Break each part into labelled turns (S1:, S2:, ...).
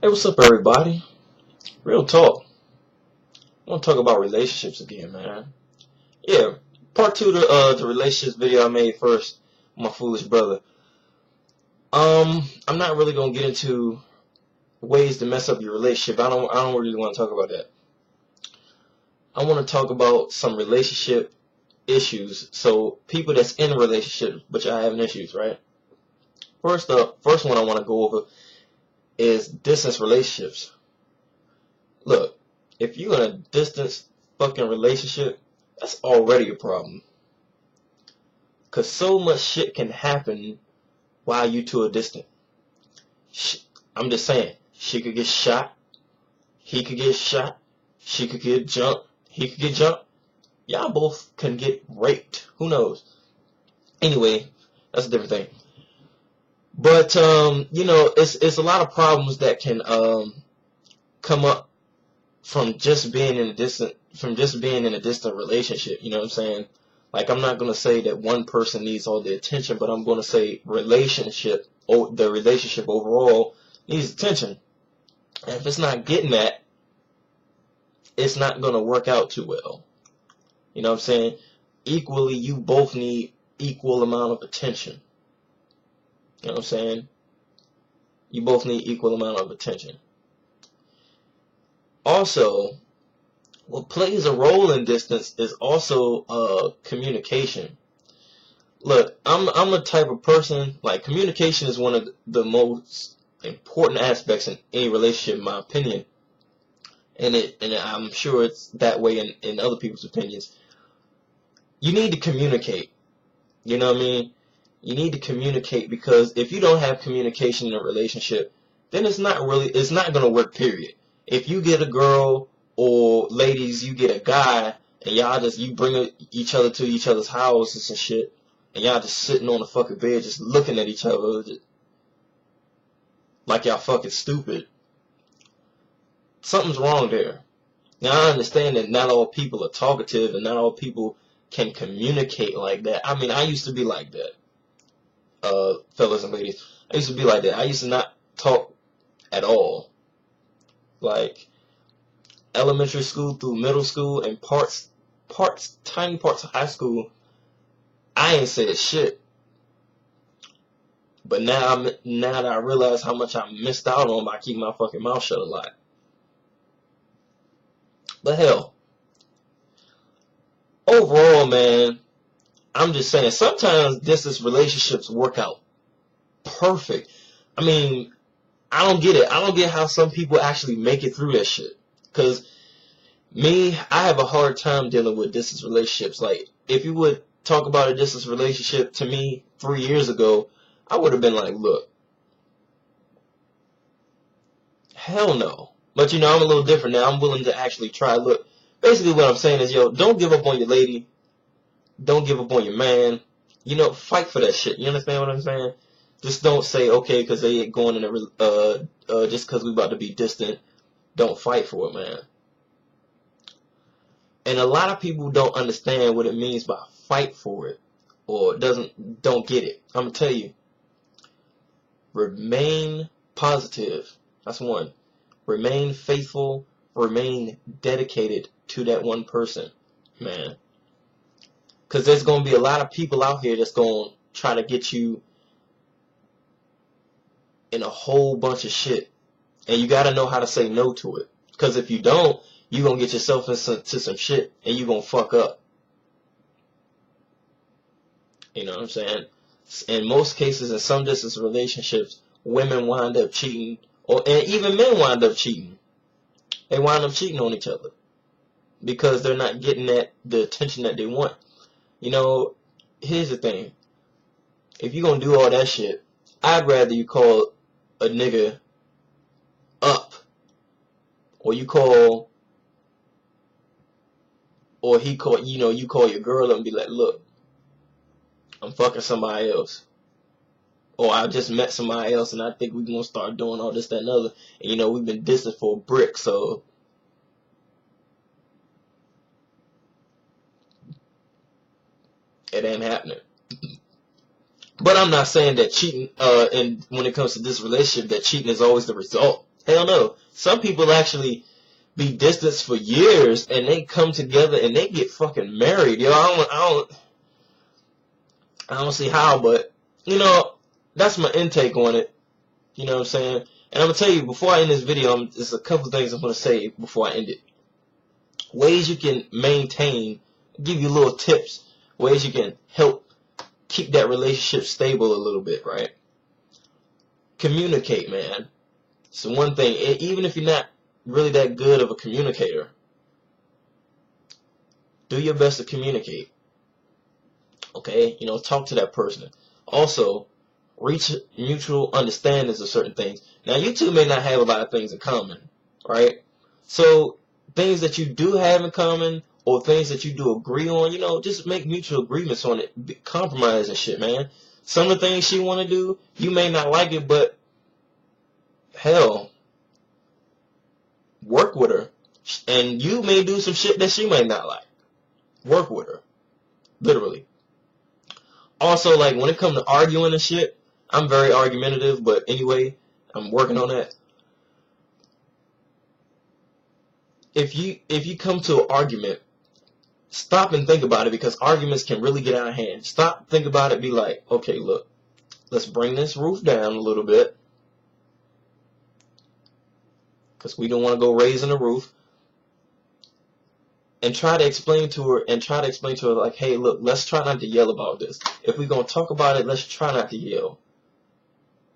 S1: Hey, what's up, everybody? Real talk. I want to talk about relationships again, man. Yeah, part two of the relationships video I made first, my foolish brother. I'm not really gonna get into ways to mess up your relationship. I don't really want to talk about that. I want to talk about some relationship issues. So people that's in a relationship but y'all having issues, right? First one I want to go over is distance relationships. Look, if you're in a distance fucking relationship, that's already a problem. Cause so much shit can happen while you two are distant. I'm just saying, she could get shot, he could get shot, she could get jumped, he could get jumped. Y'all both can get raped. Who knows? Anyway, that's a different thing. But it's a lot of problems that can come up from just being in a distant relationship. You know what I'm saying? Like, I'm not going to say that one person needs all the attention, but I'm going to say the relationship overall needs attention. And if it's not getting that, it's not going to work out too well. You know what I'm saying? Equally, you both need equal amount of attention. You know what I'm saying? You both need equal amount of attention. Also, what plays a role in distance is also communication. Look, I'm a type of person, like, communication is one of the most important aspects in any relationship, in my opinion. And I'm sure it's that way in other people's opinions. You need to communicate. You know what I mean? You need to communicate, because if you don't have communication in a relationship, then it's not going to work, period. If you get a girl, or ladies, you get a guy, and you bring each other to each other's houses and shit, and y'all just sitting on the fucking bed just looking at each other like y'all fucking stupid, something's wrong there. Now, I understand that not all people are talkative and not all people can communicate like that. I mean, I used to be like that, fellas and ladies. I used to be like that. I used to not talk at all. Like, elementary school through middle school and tiny parts of high school, I ain't said shit. But now that I realize how much I missed out on by keeping my fucking mouth shut a lot. But hell, overall, man, I'm just saying, sometimes distance relationships work out perfect. I mean, I don't get it. I don't get how some people actually make it through that shit. Because me, I have a hard time dealing with distance relationships. Like, if you would talk about a distance relationship to me 3 years ago, I would have been like, look, hell no. But, I'm a little different now. I'm willing to actually try. Look, basically what I'm saying is, don't give up on your lady. Don't give up on your man. Fight for that shit. You understand what I'm saying? Just don't say, okay, because they ain't going in just because we about to be distant. Don't fight for it, man. And a lot of people don't understand what it means by fight for it, or don't get it. I'm gonna tell you. Remain positive. That's one. Remain faithful. Remain dedicated to that one person, man. Because there's gonna be a lot of people out here that's gonna try to get you in a whole bunch of shit, and you gotta know how to say no to it. Because if you don't, you're going to get yourself into some shit, and you're going to fuck up. You know what I'm saying? In most cases, in some distance relationships, women wind up cheating, and even men wind up cheating. They wind up cheating on each other because they're not getting the attention that they want. Here's the thing. If you're going to do all that shit, I'd rather you call a nigga up, or you call... Or you call your girl up and be like, look, I'm fucking somebody else. Or I just met somebody else and I think we're going to start doing all this, that, and other. And we've been distant for a brick, so. It ain't happening. But I'm not saying that cheating, and when it comes to this relationship, that cheating is always the result. Hell no. Some people actually be distanced for years and they come together and they get fucking married. Yo, I don't see how, but that's my intake on it. You know what I'm saying? And I'm gonna tell you before I end this video, there's a couple things I'm gonna say before I end it. Ways you can maintain, give you little tips, ways you can help keep that relationship stable a little bit, right? Communicate, man. So one thing, even if you're not really that good of a communicator, do your best to communicate. Okay? Talk to that person. Also, reach mutual understandings of certain things. Now, you two may not have a lot of things in common, right? So, things that you do have in common, or things that you do agree on, just make mutual agreements on it. Compromise and shit, man. Some of the things she want to do, you may not like it, but hell, work with her. And you may do some shit that she might not like. Work with her. Literally. Also, like, when it comes to arguing and shit, I'm very argumentative, but anyway, I'm working on that. If you come to an argument, stop and think about it, because arguments can really get out of hand. Stop, think about it, be like, okay, look, let's bring this roof down a little bit, because we don't want to go raising the roof. And try to explain to her, like, hey, look, let's try not to yell about this. If we're gonna talk about it, let's try not to yell.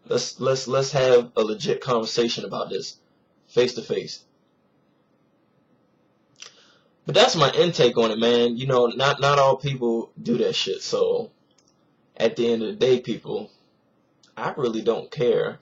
S1: Let's have a legit conversation about this, face to face. But that's my intake on it, man. Not all people do that shit. So at the end of the day, people, I really don't care